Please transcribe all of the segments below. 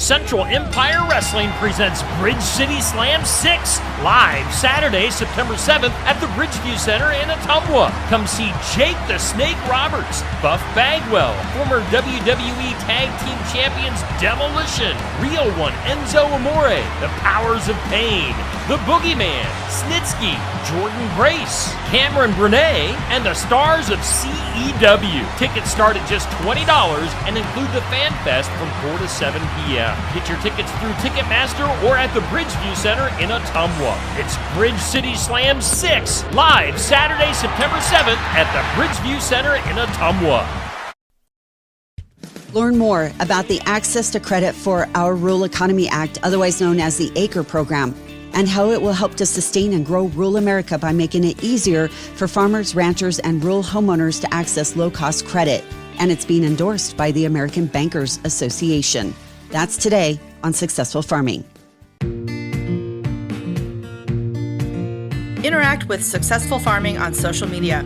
Central Empire Wrestling presents Bridge City Slam 6, live Saturday, September 7th at the Bridgeview Center in Ottumwa. Come see Jake the Snake Roberts, Buff Bagwell, former WWE Tag Team Champions Demolition, Real One Enzo Amore, The Powers of Pain, The Boogeyman, Snitsky, Jordan Grace, Cameron Brennan, and the stars of CEW. Tickets start at just $20 and include the Fan Fest from 4 to 7 p.m. Get your tickets through Ticketmaster or at the Bridgeview Center in Ottumwa. It's Bridge City Slam 6, live Saturday, September 7th at the Bridgeview Center in Ottumwa. Learn more about the Access to Credit for Our Rural Economy Act, otherwise known as the ACRE program, and how it will help to sustain and grow rural America by making it easier for farmers, ranchers, and rural homeowners to access low-cost credit. And it's being endorsed by the American Bankers Association. That's today on Successful Farming. Interact with Successful Farming on social media.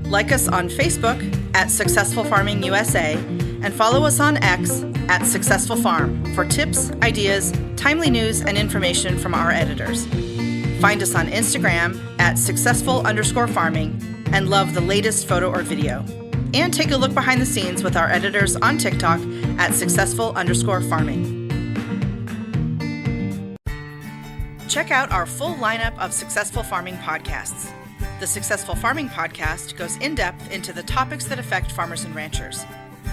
Like us on Facebook at Successful Farming USA and follow us on X at Successful Farm for tips, ideas, timely news, and information from our editors. Find us on Instagram at successful_farming and love the latest photo or video. And take a look behind the scenes with our editors on TikTok at successful_farming. Check out our full lineup of Successful Farming podcasts. The Successful Farming podcast goes in-depth into the topics that affect farmers and ranchers.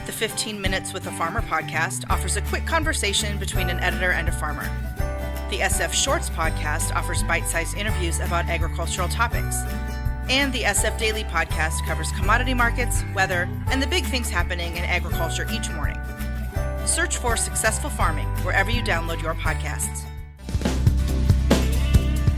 The 15 Minutes with a Farmer podcast offers a quick conversation between an editor and a farmer. The SF Shorts podcast offers bite-sized interviews about agricultural topics. And the SF Daily podcast covers commodity markets, weather, and the big things happening in agriculture each morning. Search for Successful Farming wherever you download your podcasts.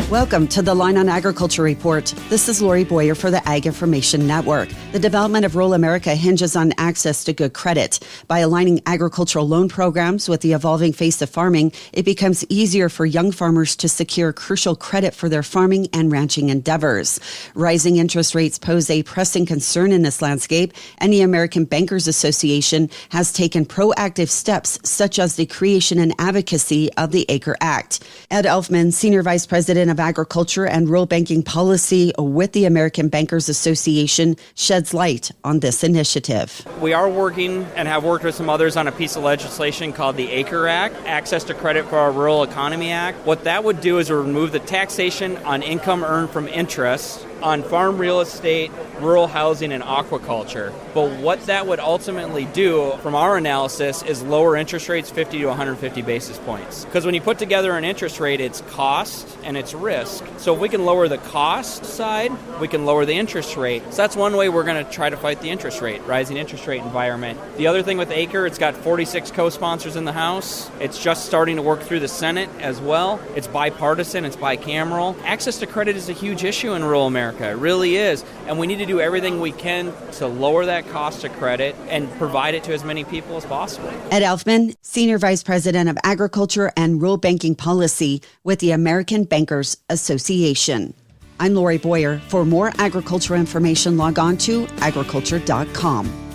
Welcome to the Line on Agriculture Report. This is Lori Boyer for the Ag Information Network. The development of rural America hinges on access to good credit. By aligning agricultural loan programs with the evolving face of farming, it becomes easier for young farmers to secure crucial credit for their farming and ranching endeavors. Rising interest rates pose a pressing concern in this landscape, and the American Bankers Association has taken proactive steps such as the creation and advocacy of the ACRE Act. Ed Elfman, Senior Vice President of Agriculture and Rural Banking Policy with the American Bankers Association, sheds light on this initiative. We are working and have worked with some others on a piece of legislation called the ACRE Act, Access to Credit for Our Rural Economy Act. What that would do is remove the taxation on income earned from interest on farm real estate, rural housing, and aquaculture. But what that would ultimately do, from our analysis, is lower interest rates 50 to 150 basis points. Because when you put together an interest rate, it's cost and it's risk. So if we can lower the cost side, we can lower the interest rate. So that's one way we're going to try to fight the interest rate, rising interest rate environment. The other thing with ACRE, it's got 46 co-sponsors in the House. It's just starting to work through the Senate as well. It's bipartisan, it's bicameral. Access to credit is a huge issue in rural America. It really is. And we need to do everything we can to lower that cost of credit and provide it to as many people as possible. Ed Elfman, Senior Vice President of Agriculture and Rural Banking Policy with the American Bankers Association. I'm Lori Boyer. For more agriculture information, log on to agriculture.com.